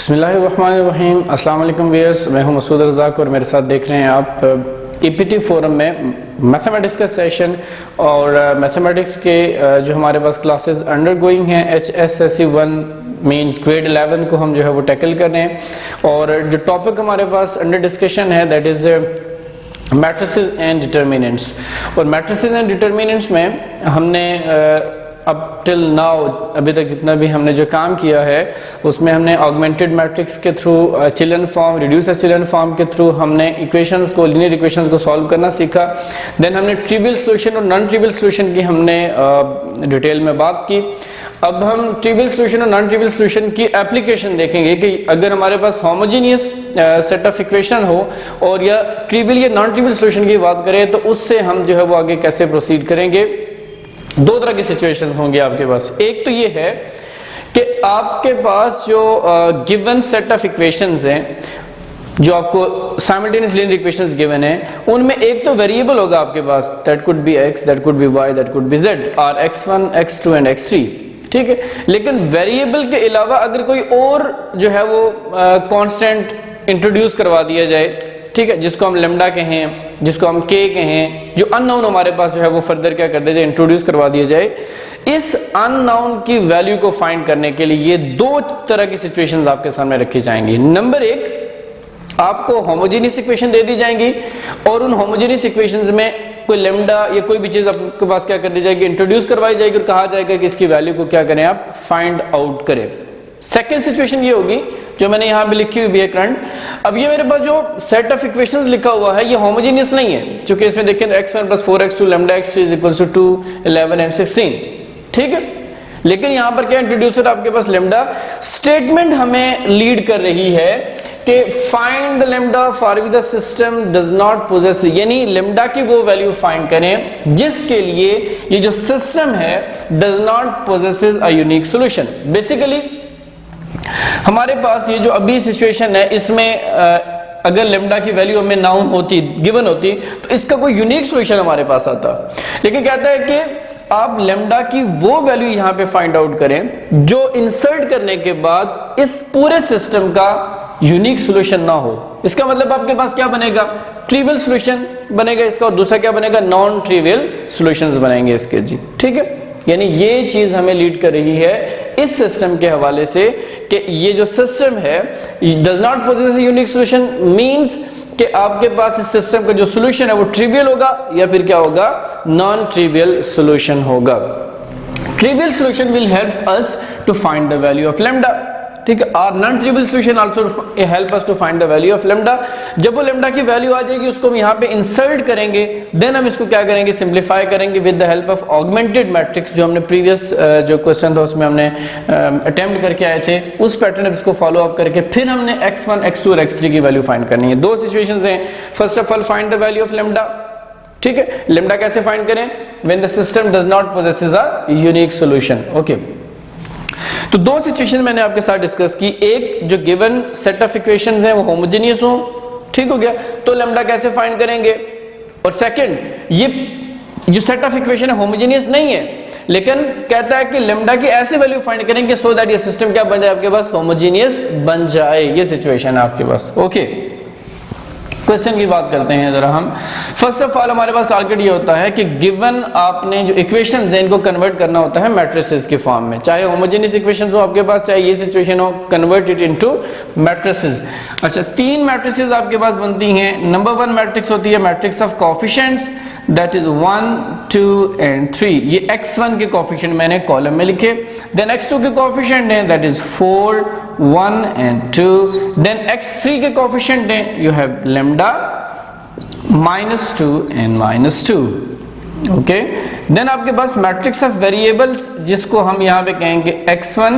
बिस्मिल्लाहिर्रहमानिर्रहीम। अस्सलाम वालेकुम व्यूअर्स, मैं हूं मसूद रज़ाक और मेरे साथ देख रहे हैं आप ईपीटी फोरम में मैथमेटिक्स का सेशन। और मैथमेटिक्स के जो हमारे पास क्लासेस अंडरगोइंग हैं HSSC 1 मींस ग्रेड 11 को हम जो है वो टैकल कर रहे हैं। और जो टॉपिक हमारे पास अंडर डिस्कशन है that is matrices and determinants. और मैट्रिसेस एंड डिटर्मिनेंट्स में हमने अब टिल नाउ अभी तक जितना भी हमने जो काम किया है उसमें हमने ऑगमेंटेड मैट्रिक्स के थ्रू, एचेलन फॉर्म, रिड्यूस एचेलन फॉर्म के थ्रू हमने इक्वेशंस को, लीनियर इक्वेशंस को सॉल्व करना सीखा। देन हमने ट्रिवियल सॉल्यूशन और नॉन ट्रिवियल सॉल्यूशन की हमने डिटेल में बात की। अब हम ट्रिवियल सॉल्यूशन और नॉन ट्रिवियल सॉल्यूशन की एप्लीकेशन देखेंगे कि अगर हमारे पास होमोजेनियस सेट ऑफ इक्वेशन हो और या ट्रिवियल या नॉन ट्रिवियल सॉल्यूशन की बात करें तो उससे हम जो है वो आगे कैसे प्रोसीड करेंगे। दो तरह की सिचुएशंस होंगी आपके पास। एक तो ये है कि आपके पास जो गिवन सेट ऑफ इक्वेशंस हैं, जो आपको साइमल्टेनियस लीनियर इक्वेशंस गिवन है, उनमें एक तो वेरिएबल होगा आपके पास, that could be x, that could be y, that could be z, और x1, x2 एंड x3, ठीक है। लेकिन वेरिएबल के अलावा अगर कोई और जो है वो कांस्टेंट इंट्रोड्यूस करवा दिया जाए, ठीक है, जिसको हम लेमडा कहें, जिसको हम k कहें, जो अननोन हमारे पास जो है वो फर्दर क्या कर दिया जाए, इंट्रोड्यूस करवा दिया जाए। इस अननोन की वैल्यू को फाइंड करने के लिए ये दो तरह की सिचुएशंस आपके सामने रखी जाएंगी। नंबर एक, आपको होमोजेनियस इक्वेशन दे दी जाएंगी और उन होमोजेनियस इक्वेशंस में कोई लेमडा या कोई भी चीज आपके पास क्या कर दी जाएगी, इंट्रोड्यूस करवाई जाएगी और कहा जाएगा कि इसकी वैल्यू को क्या करें, आप फाइंड आउट करें। सेकेंड सिचुएशन ये होगी जो मैंने यहां भी लिखी हुई है करंट। अब ये मेरे पास जो सेट ऑफ इक्वेशंस लिखा हुआ है ये होमोजेनियस नहीं है, क्योंकि इसमें देखिए x1 + 4x2 lambda x3 = 2, 11 and 16, ठीक है। लेकिन यहां पर क्या इंट्रोड्यूसर आपके पास लेमडा स्टेटमेंट हमें लीड कर रही है कि find the lambda for which the system does not possess, यानी लेमडा की वो वैल्यू फाइंड करें जिसके लिए ये जो सिस्टम है does not possesses a unique solution. Basically हमारे पास ये जो अभी सिचुएशन है इसमें अगर लेमडा की वैल्यू हमें नाउन होती, गिवन होती, तो इसका कोई यूनिक सॉल्यूशन हमारे पास आता। लेकिन कहता है कि आप लेमडा की वो वैल्यू यहां पे फाइंड आउट करें जो इंसर्ट करने के बाद इस पूरे सिस्टम का यूनिक सॉल्यूशन ना हो। इसका मतलब आपके पास क्या बनेगा, ट्रिवियल सॉल्यूशन बनेगा इसका, और दूसरा क्या बनेगा, नॉन ट्रिवियल सॉल्यूशंस बनेंगे इसके जी, ठीक है। यानी ये चीज हमें लीड कर रही है इस सिस्टम के हवाले से कि ये जो सिस्टम है does not possess unique solution, means कि आपके पास इस सिस्टम का जो सॉल्यूशन है वो ट्रिवियल होगा या फिर क्या होगा, नॉन ट्रिवियल सॉल्यूशन होगा। Trivial solution will help us to find the value of lambda, ठीक है, और non trivial solution also help us to find the value of lambda. जब वो लैम्डा की वैल्यू आ जाएगी उसको हम यहाँ पे इंसर्ट करेंगे, देन हम इसको क्या करेंगे, सिंप्लीफाई करेंगे with the help of augmented matrix. जो हमने प्रीवियस जो क्वेश्चन था उसमें हमने अटेम्प्ट करके आए थे, उस पैटर्न इसको फॉलो अप करके फिर हमने x1, x2 और x3 की वैल्यू फाइंड करनी है। दो सिचुएशंस हैं। First of all find the value of lambda, ठीक है। लैम्डा कैसे फाइंड करें, when the system does not possesses a unique solution, okay. तो दो सिचुएशन मैंने आपके साथ डिस्कस की। एक, जो गिवन सेट ऑफ इक्वेशंस हैं वो होमोजेनियस हो, ठीक हो गया, तो लैम्डा कैसे फाइंड करेंगे। और सेकंड, ये जो सेट ऑफ इक्वेशन है होमोजेनियस नहीं है, लेकिन कहता है कि लैम्डा की ऐसे वैल्यू फाइंड करेंगे सो दैट ये सिस्टम क्या बन जाए आपके पास, होमोजेनियस बन जाए। ये सिचुएशन है आपके पास, ओके। क्वेश्चन की बात करते हैं जरा हम। फर्स्ट ऑफ ऑल हमारे पास टारगेट ये होता है कि गिवन आपने जो इक्वेशंस हैं इनको कन्वर्ट करना होता है मैट्रिसेस के फॉर्म में, चाहे होमोजेनियस इक्वेशंस हो आपके पास, चाहे ये सिचुएशन हो, कन्वर्ट इट इनटू मैट्रिसेस। अच्छा, तीन मैट्रिसेस आपके पास बनती हैं। नंबर 1 मैट्रिक्स होती है matrix of coefficients, that is 1, 2 and 3। ये x1 के कोएफिशिएंट मैंने कॉलम में लिखे। देन x2 के कोएफिशिएंट हैं, that is 4, 1 and 2। Then x3 के कोएफिशिएंट हैं, you have lambda -2 and -2, okay. Then आपके पास मैट्रिक्स ऑफ वेरिएबल्स जिसको हम यहां पे कहेंगे x1,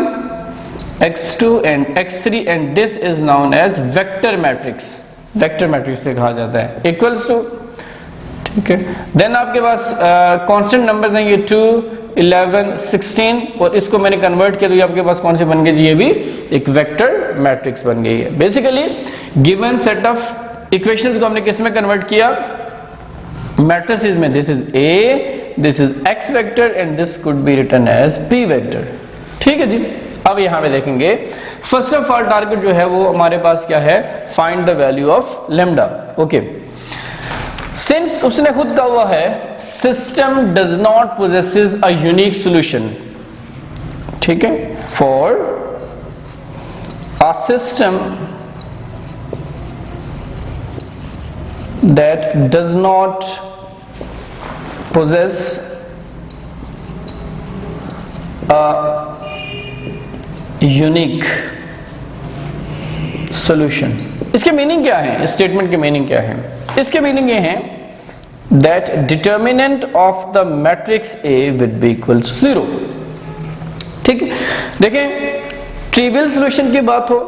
x2 and x3, and this is known as vector matrix. Vector matrix से कहा जाता है, इक्वल्स टू, ठीक है। देन आपके पास कांस्टेंट नंबर्स हैं, ये 2, 11, 16, और इसको मैंने कन्वर्ट किया तो ये आपके पास कौन सी बन गई जी, ये भी एक वेक्टर मैट्रिक्स बन गई है। Basically given set of equations को हमने किस में कन्वर्ट किया, मैट्रिसेस में। This is A, this is x vector and this could be written as p vector, ठीक है जी। अब यहां पे देखेंगे फर्स्ट ऑफ ऑल टारगेट जो है वो हमारे पास क्या है, find the value of lambda. Okay, since उसने खुद कहा हुआ है system does not possesses a unique solution, ठीक है, for a system that does not possess a unique solution। इसके मीनिंग क्या है, इस स्टेटमेंट के मीनिंग क्या है? इसके मीनिंग ये है that determinant of the matrix A would be equal to 0। ठीक है, देखें ट्रिवियल सॉल्यूशन की बात हो,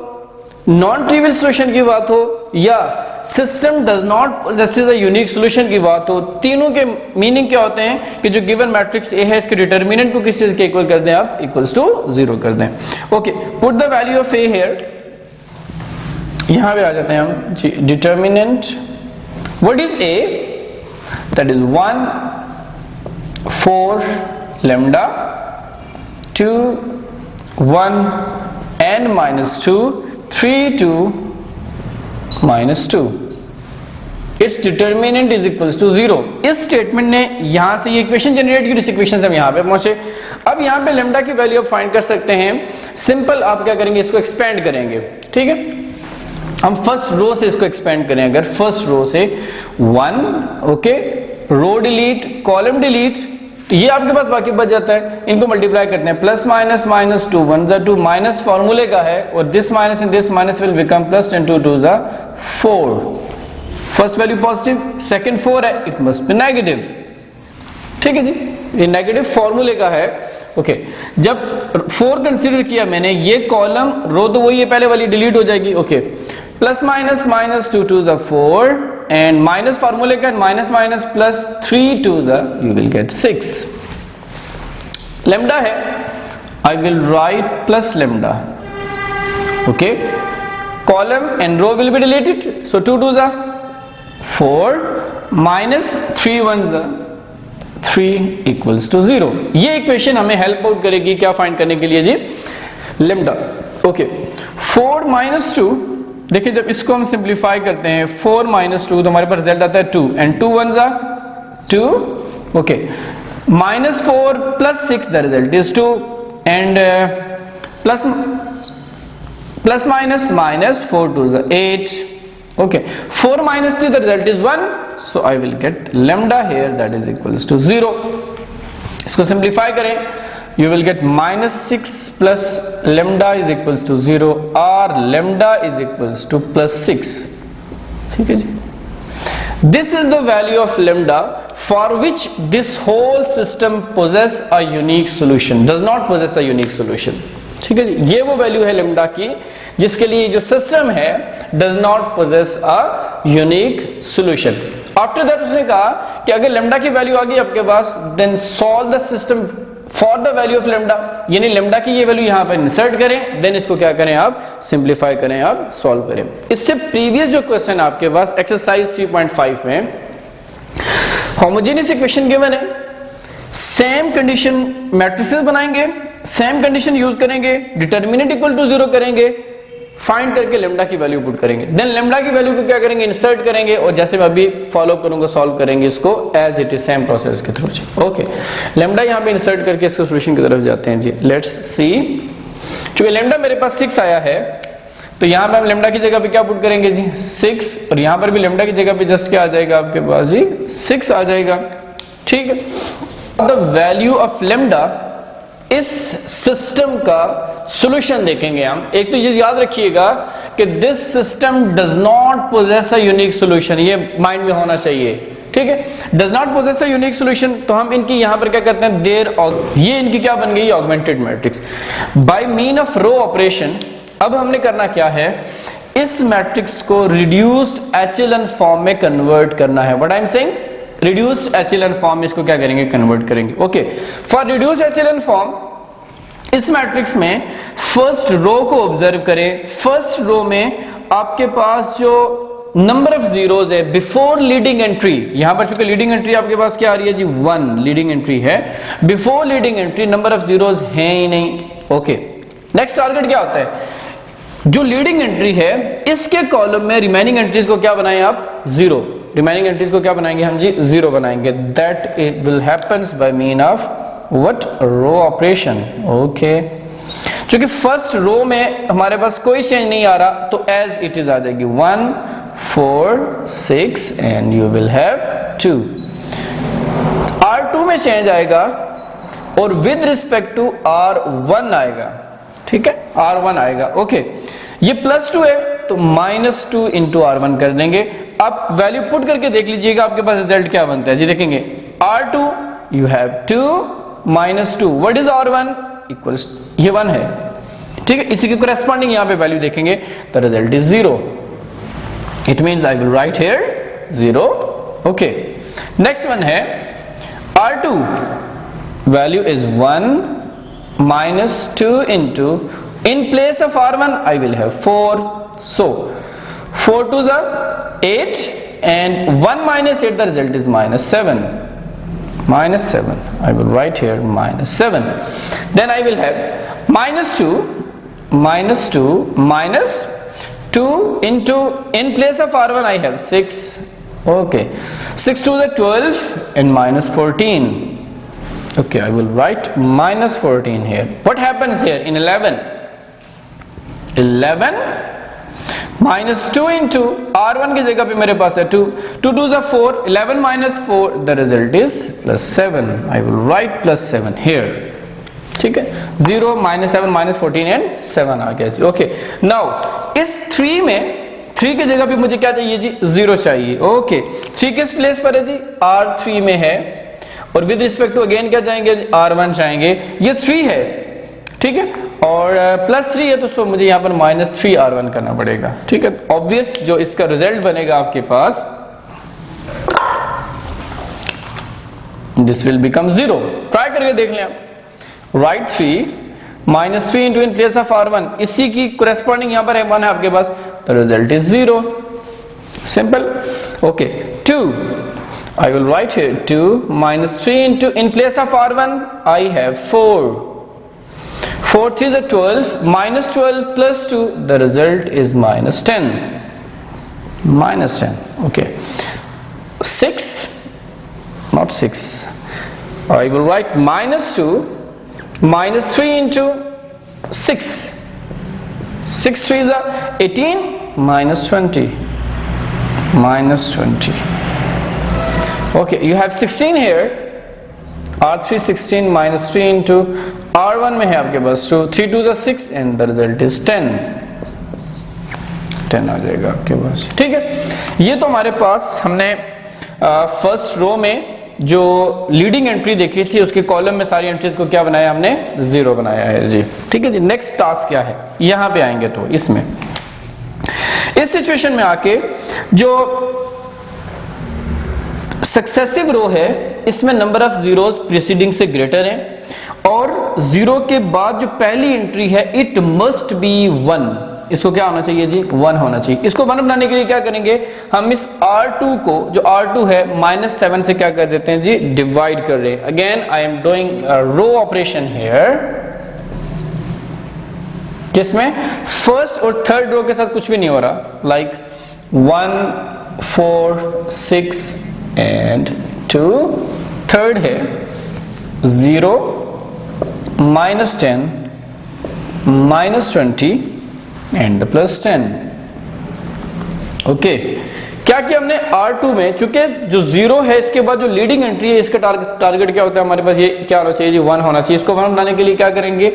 नॉन ट्रिवियल सॉल्यूशन की बात हो या system does not possesses a unique solution की बात हो, तीनों के मीनिंग क्या होते हैं कि जो गिवन मैट्रिक्स ए है इसके डिटरमिनेंट को किस चीज के इक्वल कर दें आप, इक्वल्स टू 0 कर दें। Okay, put the value of A here, यहां पे आ जाते हैं हम जी। Determinant what is A, that is 1 4 lambda 2 1 n minus 2 3 2 minus 2, its determinant is equals to 0। इस स्टेटमेंट ने यहां से ये इक्वेशन जनरेट की, इस इक्वेशन से हम यहां पे पहुंचे। अब यहां पे लेम्डा की वैल्यू आप फाइंड कर सकते हैं, सिंपल आप क्या करेंगे, इसको एक्सपेंड करेंगे। ठीक है, हम फर्स्ट रो से इसको एक्सपेंड करें, अगर फर्स्ट रो से 1, okay, row delete column delete, ये आपके पास बाकी बच जाता है, इनको मल्टीप्लाई करते हैं, प्लस माइनस माइनस 2 1 जा 2, माइनस फॉर्मूले का है और this minus in this minus will become plus 10 2 2 जा 4। फर्स्ट वैल्यू पॉजिटिव, सेकंड 4 है, इट मस्ट बी नेगेटिव। ठीक है जी, ये नेगेटिव फॉर्मूले का है। ओके, जब 4 कंसीडर किया मैंने, ये कॉलम रो तो वही है पहले वाली, डिलीट हो जाएगी। ओके, प्लस माइनस माइनस 2 2 जा 4 एंड माइनस फार्मूले का माइनस माइनस प्लस 3 2 जा यू विल गेट 6। लेम्डा है, I will write plus lambda. Okay, column and row will be deleted, so 2 2 जा 4 माइनस 3 1 जा 3 इक्वल्स टू 0। ये इक्वेशन हमें हेल्प आउट करेगी क्या फाइंड करने के लिए जी, लेम्डा। ओके, 4 माइनस 2, देखिए जब इसको हम सिंप्लीफाई करते हैं 4 माइनस 2 तो हमारे पास रिजल्ट आता है 2 एंड 2 1 जा 2। Okay, minus 4 plus 6 the result is 2 and plus minus minus 4 2 जा 8। Okay, 4 minus 3 the result is 1, so I will get lambda here that is equals to 0। इसको सिंप्लीफाई करें, you will get minus 6 plus lambda is equals to 0 or lambda is equals to plus 6। ठीक है जी, this is the value of lambda for which this whole system possess a unique solution, does not possess a unique solution। ठीक है जी, ये वो value है lambda की जिसके लिए जो सिस्टम है does not possess a unique solution. After that उसने कहा कि अगर लेम्डा की वैल्यू आ गई आपके पास, then solve the system for the value of lambda, यानी लेम्डा की ये वैल्यू यहां पर इंसर्ट करें, देन इसको क्या करें आप, सिंप्लीफाई करें, आप सॉल्व करें। इससे प्रीवियस जो क्वेश्चन आपके पास एक्सरसाइज 3.5 में होमोजेनियस इक्वेशन गिवन है, सेम कंडीशन मैट्रिसेस बनाएंगे, सेम कंडीशन यूज करेंगे, डिटरमिनेंट इक्वल टू 0 करेंगे, फाइंड करके लेम्डा की वैल्यू पुट करेंगे, देन लेम्डा की वैल्यू को क्या करेंगे, इंसर्ट करेंगे और जैसे मैं अभी फॉलो करूंगा सॉल्व करेंगे इसको as it is same process के थ्रू। ओके, लेम्डा यहां पे इंसर्ट करके इसको सॉल्यूशन की तरफ जाते हैं जी। लेट्स सी, चूंकि लेम्डा मेरे पास 6 आया है तो यहां पे हम लेम्डा की जगह पे क्या पुट करेंगे जी, 6, और यहां पर भी लेम्डा की जगह पे जस्ट क्या आ जाएगा आपके पास जी, 6 आ जाएगा। ठीक है, द वैल्यू ऑफ लेम्डा इस सिस्टम का सॉल्यूशन देखेंगे हम। एक तो चीज याद रखिएगा कि this system does not possess a unique solution, ये माइंड में होना चाहिए। ठीक है, does not possess a unique solution, तो हम इनकी यहां पर क्या करते हैं, ये इनकी क्या बन गई, augmented matrix by mean of row operation. अब हमने करना क्या है, इस मैट्रिक्स को रिड्यूस्ड एचेलन फॉर्म में कन्वर्ट करना है। What I am saying, reduced echelon form में इसको क्या करेंगे, कन्वर्ट करेंगे। Okay, for reduced echelon form इस मैट्रिक्स में फर्स्ट रो को ऑब्जर्व करें। फर्स्ट रो में आपके पास जो नंबर ऑफ जीरोज है बिफोर लीडिंग एंट्री, यहां पर चूंकि लीडिंग एंट्री आपके पास क्या आ रही है जी, 1 लीडिंग एंट्री है, before leading entry number of zeros है ही नहीं। ओके, नेक्स्ट टारगेट क्या होता है, जो लीडिंग एंट्री है इसके कॉलम में रिमेनिंग एंट्रीज को क्या बनाएं आप, जीरो। रिमेनिंग एंट्रीज को क्या बनाएंगे हम जी, जीरो बनाएंगे। That it will happens by mean of what, row operation. Okay, क्योंकि फर्स्ट रो में हमारे पास कोई चेंज नहीं आ रहा तो एज इट इज आ जाएगी 1 4 6 and you will have 2। R2 में चेंज आएगा और विद रिस्पेक्ट टू R1 आएगा, ठीक है, R1 आएगा। ओके, ये +2 है तो -2 इंटू R1 कर देंगे। अब वैल्यू पुट करके देख लीजिएगा आपके पास रिजल्ट क्या बनता है जी। देखेंगे R2 you have 2 -2, what is R1 equals, ये 1 है, ठीक है। इसी के करेस्पॉन्डिंग यहां पे वैल्यू देखेंगे तो result is 0। It means I will right here 0। Okay, next one है R2 value is 1 -2 into, in place of R1 I will have 4, so 4 2s are 8 and 1 minus 8, the result is -7. -7, I will write here -7. Then I will have -2 minus 2 into, in place of R1 I have 6. Okay, 6 2s are 12 and -14. Okay, I will write -14 here. What happens here in 11? 11 -2 into R1 की जगह पे मेरे पास है 2, 2 2s are 4, 11 minus 4, the result is +7. I will write +7 here, ठीक है। 0 -7 -14 and 7 आ गया जी। Okay, now इस 3 में 3 की जगह पे मुझे क्या चाहिए जी, 0 चाहिए। ओके, 3 किस प्लेस पर है जी, R3 में है और विद रिस्पेक्ट टू अगेन क्या जाएंगे, R1 जाएंगे। ये 3 है, ठीक है, और +3 है तो सो मुझे यहाँ पर -3 R1 करना पड़ेगा, ठीक है। ऑब्वियस जो इसका रिजल्ट बनेगा आपके पास, दिस विल बिकम 0। ट्राई करके देख लें आप। Right 3 -3 into, in place of R1, इसी की कोरेस्पॉन्डिंग यहाँ पर है 1 है आपके पास, तो result is 0, simple. Okay, 2 I will write here 2 -3 into, in place of R1 I have 4, 4 3s are 12, -12 plus 2, the result is -10, -10. Okay, 6, not 6, I will write -2 -3 into 6, 6 3s are 18, -20, -20. Okay, you have 16 here, R3 16 -3 into R1 में है आपके पास 2, 3 2s are 6 and the result is 10, 10 आ जाएगा आपके पास, ठीक है। ये तो हमारे पास हमने फर्स्ट रो में जो लीडिंग एंट्री देखी थी उसके कॉलम में सारी एंट्रीज को क्या बनाया हमने, 0 बनाया है जी, ठीक है जी। नेक्स्ट टास्क क्या है, यहां पे आएंगे तो इसमें इस सिचुएशन में आके जो सक्सेसिव रो है इसमें नंबर ऑफ जीरोस प्रीसीडिंग से ग्रेटर है और 0 के बाद जो पहली एंट्री है इट मस्ट बी 1, इसको क्या होना चाहिए जी, 1 होना चाहिए। इसको 1 बनाने के लिए क्या करेंगे हम, इस R2 को, जो R2 है -7 से क्या कर देते हैं जी, डिवाइड कर रहे हैं। Again I am doing row operation here, जिसमें फर्स्ट और थर्ड रो के साथ कुछ भी नहीं हो रहा, लाइक 1 4 6 and 2, थर्ड है 0 -10 -20 and +10। ओके, क्या किया हमने R2 में, चूंकि जो 0 है इसके बाद जो लीडिंग एंट्री है इसका टारगेट क्या होता है हमारे पास, ये क्या होना चाहिए जी, 1 होना चाहिए। इसको 1 बनाने के लिए क्या करेंगे,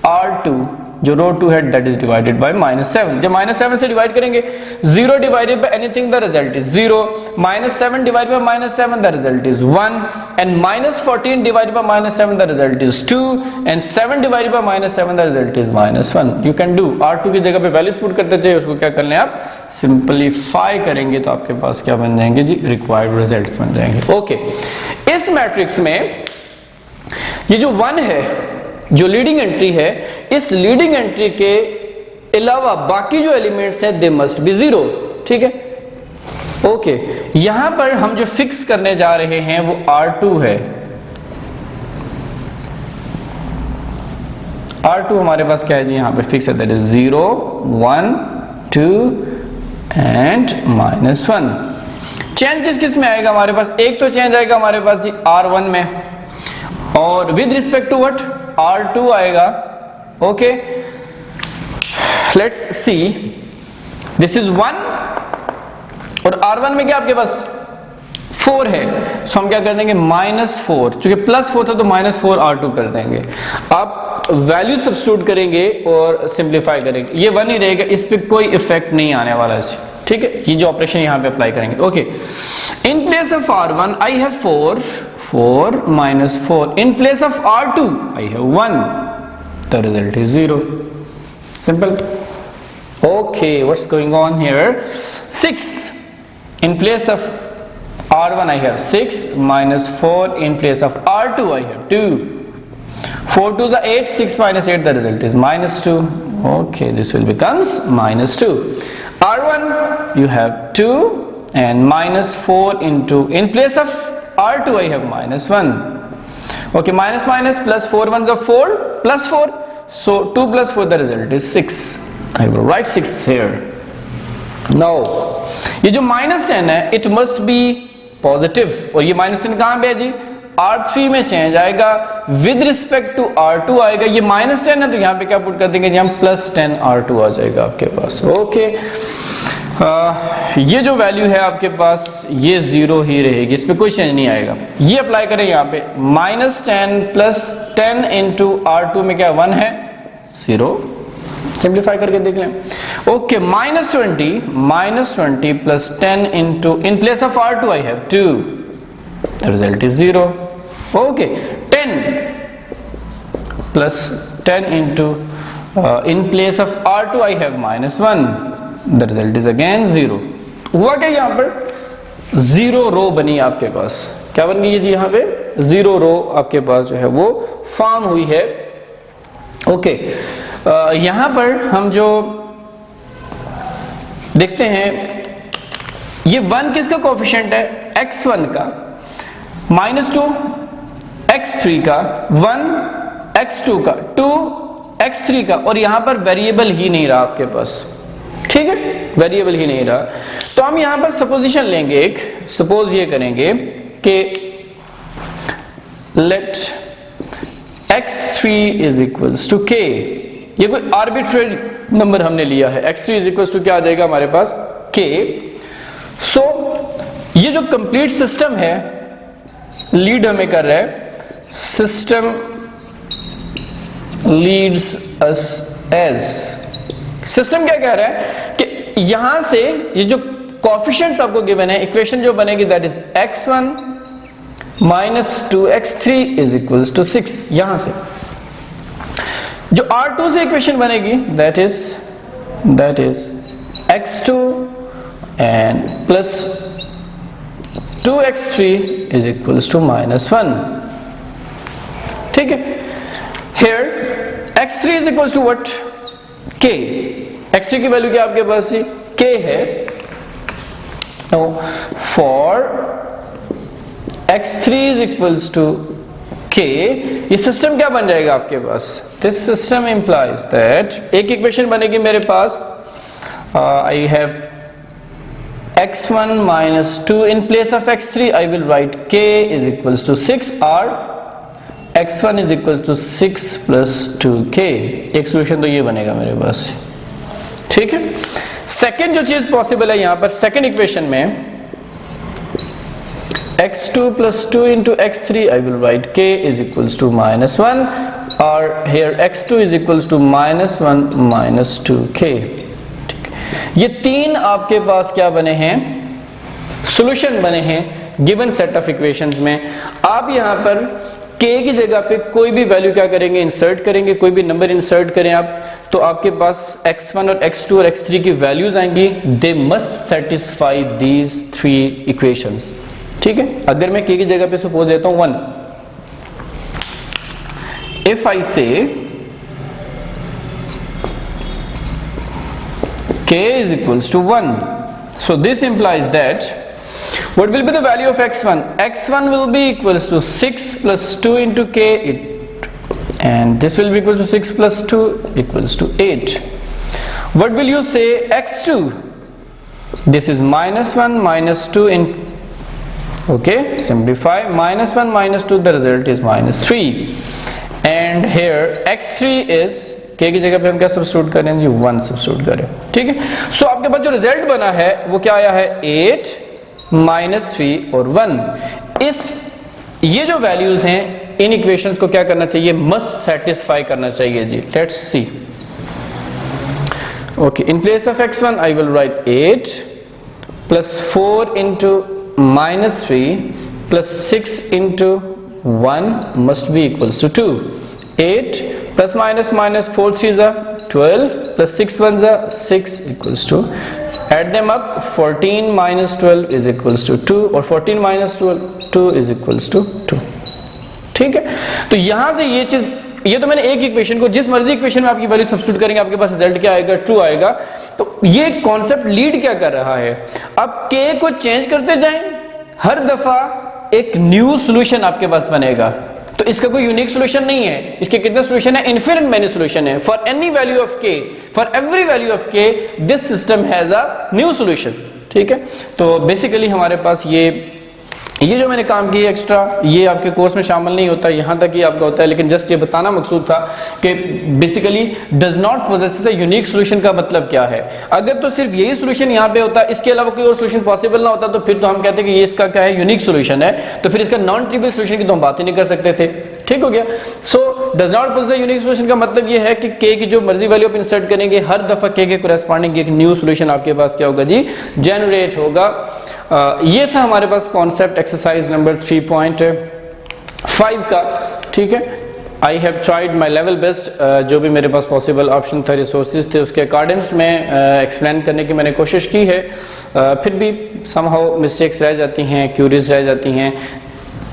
R2 जो रो 2 है दैट इज डिवाइडेड बाय -7। जब -7 से डिवाइड करेंगे, 0 divided by anything the result is 0, -7 divided by -7 the result is 1 and -14 divided by -7 the result is 2 and 7 divided by -7 the result is -1। You can do, R2 की जगह पे values put करते चाहिए, उसको क्या कर लें आप, सिंपलीफाई करेंगे तो आपके पास क्या बन जाएंगे जी, रिक्वायर्ड रिजल्ट्स बन जाएंगे। ओके, इस मैट्रिक्स में ये जो 1 है जो लीडिंग एंट्री है, इस लीडिंग एंट्री के अलावा बाकी जो एलिमेंट्स हैं दे मस्ट बी 0, ठीक है। ओके, यहां पर हम जो फिक्स करने जा रहे हैं वो R2 है। R2 हमारे पास क्या है जी, यहाँ पे फिक्स है, दैट इज 0 1 2 एंड -1। चेंज किस किस में आएगा हमारे पास, एक तो चेंज आएगा हमारे पास जी R1 में, और with respect to what, R2 आएगा। Okay, let's see, this is 1 और R1 में क्या आपके पास 4 है, सो हम क्या कर देंगे -4, चूंकि +4 था तो -4 R2 कर देंगे। आप वैल्यू सब्स्टिट्यूट करेंगे और सिंप्लीफाई करेंगे, ये 1 ही रहेगा, इस पे कोई इफेक्ट नहीं आने वाला है, ठीक है। ये जो ऑपरेशन यहां पे अप्लाई करेंगे। Okay, in place of R1 I have 4 -4, in place of R2 I have 1, the result is 0, simple. Okay, what's going on here, 6 in place of R1 I have 6 -4, in place of R2 I have 2, 4 2s are 8, 6 minus 8, the result is -2. Okay, this will becomes -2. R1 you have 2 and -4 into, in place of R2 I have -1. Okay, minus minus plus 4 ones are 4 plus 4, so 2 plus 4, the result is 6. I will write 6 here. Now ये जो -10 है, it must be positive, और ये -10 कहां पे है जी, R3 में change आएगा, विद रिस्पेक्ट टू R2 आएगा। ये -10 है तो यहाँ पे क्या पुट कर देंगे जी हम, +10 R2 आ जाएगा आपके पास। ओके, ये जो वैल्यू है आपके पास ये 0 ही रहेगी, इस पे कोई चेंज नहीं आएगा। ये अप्लाई करें यहाँ पे, -10 + 10 इंटू R2 में क्या 1 है, 0, सिंप्लीफाई करके देख लें। Okay, -20 plus 10 into, in place of R2 I have 2, the result is 0. Okay, 10 plus 10 into, in place of R2 I have -1, the result is again 0. हुआ क्या यहाँ पर, 0 रो बनी आपके पास, क्या बन गई है जी यहाँ पे, 0 रो आपके पास जो है वो फॉर्म हुई है। ओके, यहां पर हम जो देखते हैं, ये 1 किसका कोएफिशिएंट है, x1 का, -2 x3 का, 1 x2 का, 2 x3 का, और यहां पर वेरिएबल ही नहीं रहा आपके पास, ठीक है, वेरिएबल ही नहीं रहा। तो हम यहां पर सपोजिशन लेंगे, एक सपोज ये करेंगे कि let x3 is equals to k, ये कोई आर्बिट्रेरी नंबर हमने लिया है, x3 इज इक्वल्स टू क्या आ जाएगा हमारे पास, k। सो ये जो कंप्लीट सिस्टम है, लीड हमें कर रहा है, system leads us as, system क्या कह रहा है कि यहां से ये जो कोएफिशिएंट्स आपको गिवन है, इक्वेशन जो बनेगी that is x1 -2x3 is equals to 6, यहां से जो R2 से इक्वेशन बनेगी that is x2 and plus 2x3 is equals to -1, ठीक है। Here x3 is equals to what, k, x3 की वैल्यू क्या आपके पास k है। Now for x3 is equals to k, ये सिस्टम क्या बन जाएगा आपके पास, दिस सिस्टम इंप्लाइज दैट, एक इक्वेशन बनेगी मेरे पास, I have x1 -2, in place of x3 I will write k is equals to 6, or x1 is equals to 6 plus 2k, एक सोल्यूशन तो ये बनेगा मेरे पास, ठीक है। सेकेंड जो चीज पॉसिबल है यहां पर, सेकेंड इक्वेशन में x2 plus 2 into x3 I will write k is equals to -1, or here x2 is equals to -1 - 2k, ठीक है। ये तीन आपके पास क्या बने हैं, सॉल्यूशन बने हैं गिवन सेट ऑफ इक्वेशंस में। आप यहां पर k की जगह पे कोई भी वैल्यू क्या करेंगे, इंसर्ट करेंगे, कोई भी नंबर इंसर्ट करें आप, तो आपके पास x1 और x2 और x3 की वैल्यूज आएंगी, they must satisfy these 3 equations, ठीक है। अगर मैं k की जगह पे सपोज देता हूं 1, इफ आई से k is equals to 1, so this implies that what will be the value of x1, x1 will be equals to 6 plus 2 into k, and this will be equal to 6 plus 2 equals to 8. What will you say x2? This is minus 1 minus 2 in, okay, simplify, minus 1 minus 2, the result is minus 3, and here x3 is k की जगह पे हम क्या substitute करें जी, 1 substitute करें, ठीक है। सो आपके पास जो रिजल्ट बना है वो क्या आया है, 8 माइनस 3 और 1। ये जो वैल्यूज हैं इन इक्वेशंस को क्या करना चाहिए, मस्ट सेटिस्फाई करना चाहिए जी। Let's see, okay, in place of x1 I will write 8 plus 4 into minus 3 plus 6 into 1 must be equals to 2. 8 plus minus minus 4 3s are 12 plus 6 1s are 6 equals to, add them up, 14 minus 12 is equals to 2 और 14 minus 2 is equals to 2, ठीक है। तो यहां से ये चीज, ये तो मैंने एक इक्वेशन को, जिस मर्जी इक्वेशन में आपकी वैल्यू सब्स्टिट्यूट करेंगे आपके पास रिजल्ट क्या आएगा, ट्रू आएगा। तो ये कॉन्सेप्ट लीड क्या कर रहा है, अब k को चेंज करते जाएं, हर दफा एक न्यू सॉल्यूशन आपके पास बनेगा। तो इसका कोई यूनिक सॉल्यूशन नहीं है, इसके कितने सॉल्यूशन है, इनफिनिट मेनी सॉल्यूशन है। For any value of k, for every value of k, this system has a new solution, ठीक है। तो बेसिकली हमारे पास ये जो मैंने काम किया एक्स्ट्रा, ये आपके कोर्स में शामिल नहीं होता, यहाँ तक ही आपका होता है, लेकिन जस्ट ये बताना मकसूद था कि basically does not possesses a unique solution का मतलब क्या है। अगर तो सिर्फ यही सॉल्यूशन यहाँ पे होता, इसके अलावा कोई और सॉल्यूशन पॉसिबल ना होता, तो फिर तो हम कहते हैं कि ये इसका क्या है, यूनिक सॉल्यूशन है, तो फिर इसका नॉन ट्रिवियल सॉल्यूशन की तो हम बात ही नहीं कर सकते थे, ठीक हो गया। So does not possess a unique solution का मतलब ये है कि k की जो मर्जी वैल्यू आप इंसर्ट करेंगे, हर दफा k के कोरेस्पॉन्डिंग एक न्यू सॉल्यूशन आपके पास क्या होगा जी, जनरेट होगा। ये था हमारे पास कॉन्सेप्ट एक्सरसाइज नंबर 3.5 का, ठीक है। I have tried my level best, जो भी मेरे पास पॉसिबल ऑप्शन था, रिसोर्सेज थे, उसके अकॉर्डिंग्स में एक्सप्लेन करने की मैंने कोशिश की है। फिर भी समहाउ मिस्टेक्स रह जाती हैं, क्यूरीज रह जाती हैं।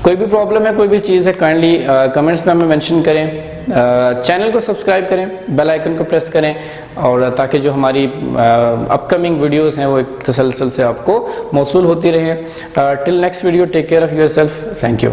कोई भी प्रॉब्लम है, कोई भी चीज़ है, काइंडली कमेंट्स में हमें मेंशन करें, चैनल को सब्सक्राइब करें, बेल आइकन को प्रेस करें, और ताकि जो हमारी अपकमिंग वीडियोस हैं वो एक तसलसल से आपको मौसूल होती रहे। Till next video, take care of yourself, thank you.